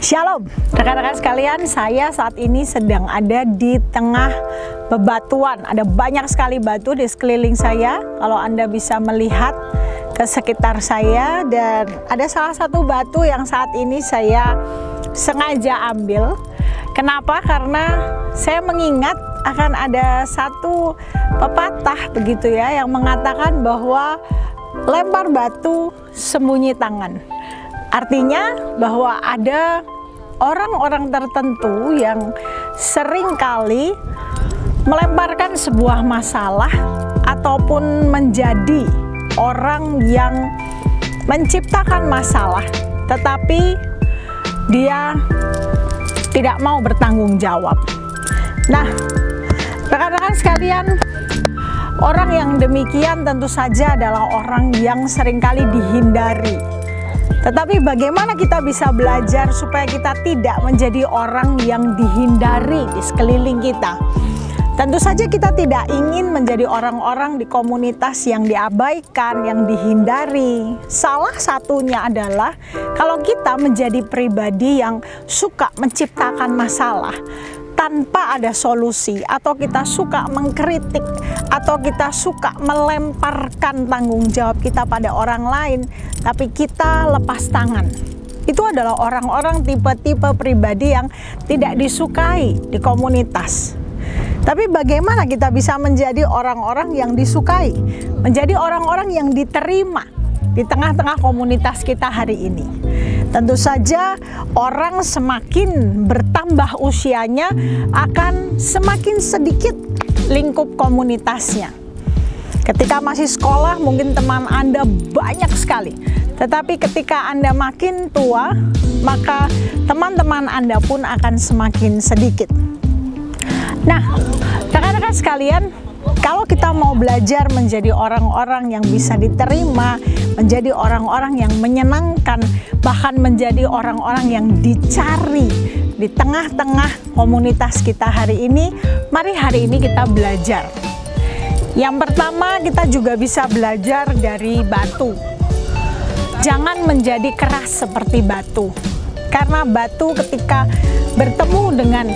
Shalom, rekan-rekan sekalian, saya saat ini sedang ada di tengah bebatuan. Ada banyak sekali batu di sekeliling saya. Kalau Anda bisa melihat ke sekitar saya, dan ada salah satu batu yang saat ini saya sengaja ambil. Kenapa? Karena saya mengingat akan ada satu pepatah begitu ya, yang mengatakan bahwa lempar batu sembunyi tangan. Artinya bahwa ada orang-orang tertentu yang seringkali melemparkan sebuah masalah ataupun menjadi orang yang menciptakan masalah, tetapi dia tidak mau bertanggung jawab. Nah, rekan-rekan sekalian, orang yang demikian tentu saja adalah orang yang seringkali dihindari. Tetapi bagaimana kita bisa belajar supaya kita tidak menjadi orang yang dihindari di sekeliling kita? Tentu saja kita tidak ingin menjadi orang-orang di komunitas yang diabaikan, yang dihindari. Salah satunya adalah kalau kita menjadi pribadi yang suka menciptakan masalah tanpa ada solusi, atau kita suka mengkritik, atau kita suka melemparkan tanggung jawab kita pada orang lain, tapi kita lepas tangan. Itu adalah orang-orang tipe-tipe pribadi yang tidak disukai di komunitas. Tapi bagaimana kita bisa menjadi orang-orang yang disukai, menjadi orang-orang yang diterima di tengah-tengah komunitas kita hari ini? Tentu saja orang semakin bertambah usianya akan semakin sedikit lingkup komunitasnya. Ketika masih sekolah mungkin teman Anda banyak sekali, tetapi ketika Anda makin tua maka teman-teman Anda pun akan semakin sedikit. Nah, rekan-rekan sekalian, kalau kita mau belajar menjadi orang-orang yang bisa diterima, menjadi orang-orang yang menyenangkan, bahkan menjadi orang-orang yang dicari di tengah-tengah komunitas kita hari ini, mari hari ini kita belajar. Yang pertama, kita juga bisa belajar dari batu. Jangan menjadi keras seperti batu, karena batu ketika bertemu dengan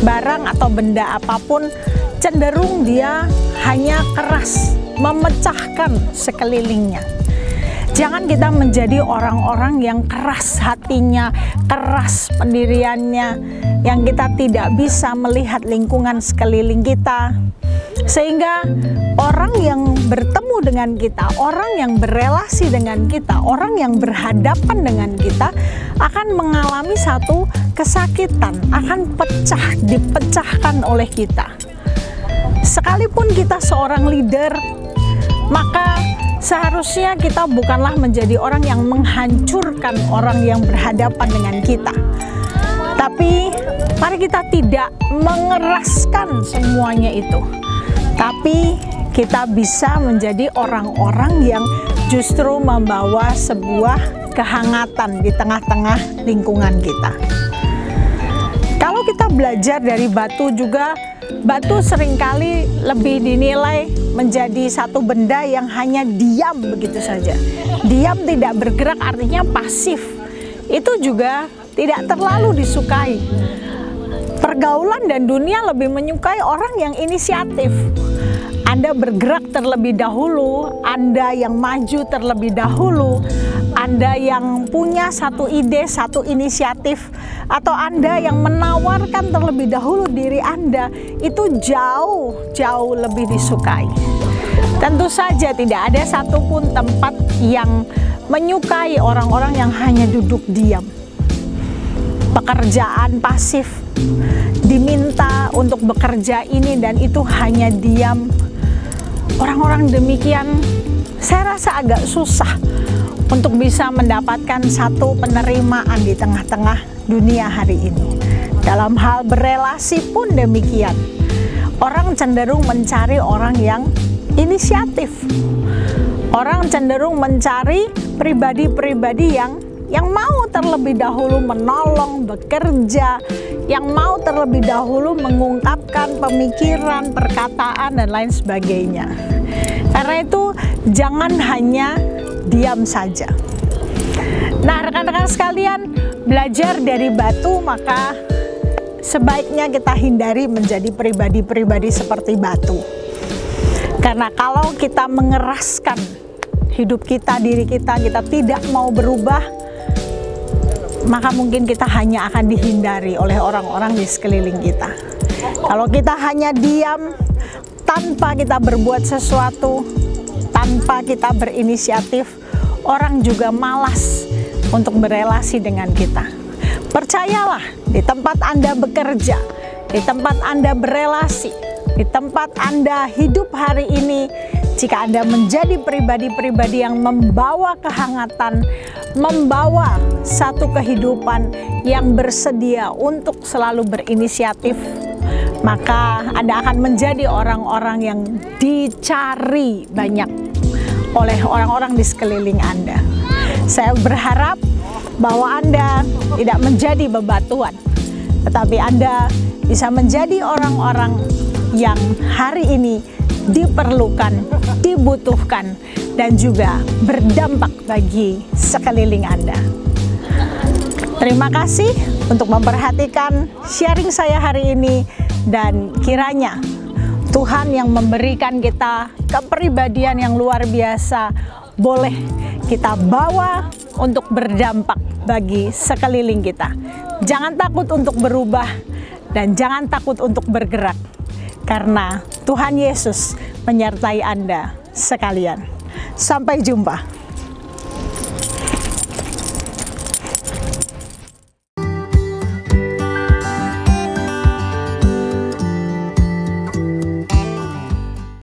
barang atau benda apapun, cenderung dia hanya keras, memecahkan sekelilingnya. Jangan kita menjadi orang-orang yang keras hatinya, keras pendiriannya, yang kita tidak bisa melihat lingkungan sekeliling kita. Sehingga orang yang bertemu dengan kita, orang yang berelasi dengan kita, orang yang berhadapan dengan kita akan mengalami satu kesakitan, akan dipecahkan oleh kita. Sekalipun kita seorang leader, maka seharusnya kita bukanlah menjadi orang yang menghancurkan orang yang berhadapan dengan kita. Tapi mari kita tidak mengeraskan semuanya itu. Tapi kita bisa menjadi orang-orang yang justru membawa sebuah kehangatan di tengah-tengah lingkungan kita. Kalau kita belajar dari batu juga, batu seringkali lebih dinilai menjadi satu benda yang hanya diam begitu saja. Diam, tidak bergerak, artinya pasif. Itu juga tidak terlalu disukai. Pergaulan dan dunia lebih menyukai orang yang inisiatif. Anda bergerak terlebih dahulu, Anda yang maju terlebih dahulu, Anda yang punya satu ide, satu inisiatif, atau Anda yang menawarkan terlebih dahulu diri Anda, itu jauh lebih disukai. Tentu saja tidak ada satupun tempat yang menyukai orang-orang yang hanya duduk diam. Pekerjaan pasif, diminta untuk bekerja ini dan itu hanya diam. Orang-orang demikian saya rasa agak susah untuk bisa mendapatkan satu penerimaan di tengah-tengah dunia hari ini. Dalam hal berelasi pun demikian. Orang cenderung mencari orang yang inisiatif. Orang cenderung mencari pribadi-pribadi yang mau terlebih dahulu menolong, bekerja, yang mau terlebih dahulu mengungkapkan pemikiran, perkataan, dan lain sebagainya. Karena itu jangan hanya diam saja. Nah, rekan-rekan sekalian, belajar dari batu, maka sebaiknya kita hindari menjadi pribadi-pribadi seperti batu. Karena kalau kita mengeraskan hidup kita, diri kita, kita tidak mau berubah, maka mungkin kita hanya akan dihindari oleh orang-orang di sekeliling kita. Kalau kita hanya diam, tanpa kita berbuat sesuatu, tanpa kita berinisiatif, orang juga malas untuk berelasi dengan kita. Percayalah, di tempat Anda bekerja, di tempat Anda berelasi, di tempat Anda hidup hari ini, jika Anda menjadi pribadi-pribadi yang membawa kehangatan, membawa satu kehidupan yang bersedia untuk selalu berinisiatif, maka Anda akan menjadi orang-orang yang dicari banyak oleh orang-orang di sekeliling Anda. Saya berharap bahwa Anda tidak menjadi bebatuan, tetapi Anda bisa menjadi orang-orang yang hari ini diperlukan, dibutuhkan, dan juga berdampak bagi sekeliling Anda. Terima kasih untuk memperhatikan sharing saya hari ini, dan kiranya Tuhan yang memberikan kita kepribadian yang luar biasa boleh kita bawa untuk berdampak bagi sekeliling kita. Jangan takut untuk berubah dan jangan takut untuk bergerak, karena Tuhan Yesus menyertai Anda sekalian. Sampai jumpa.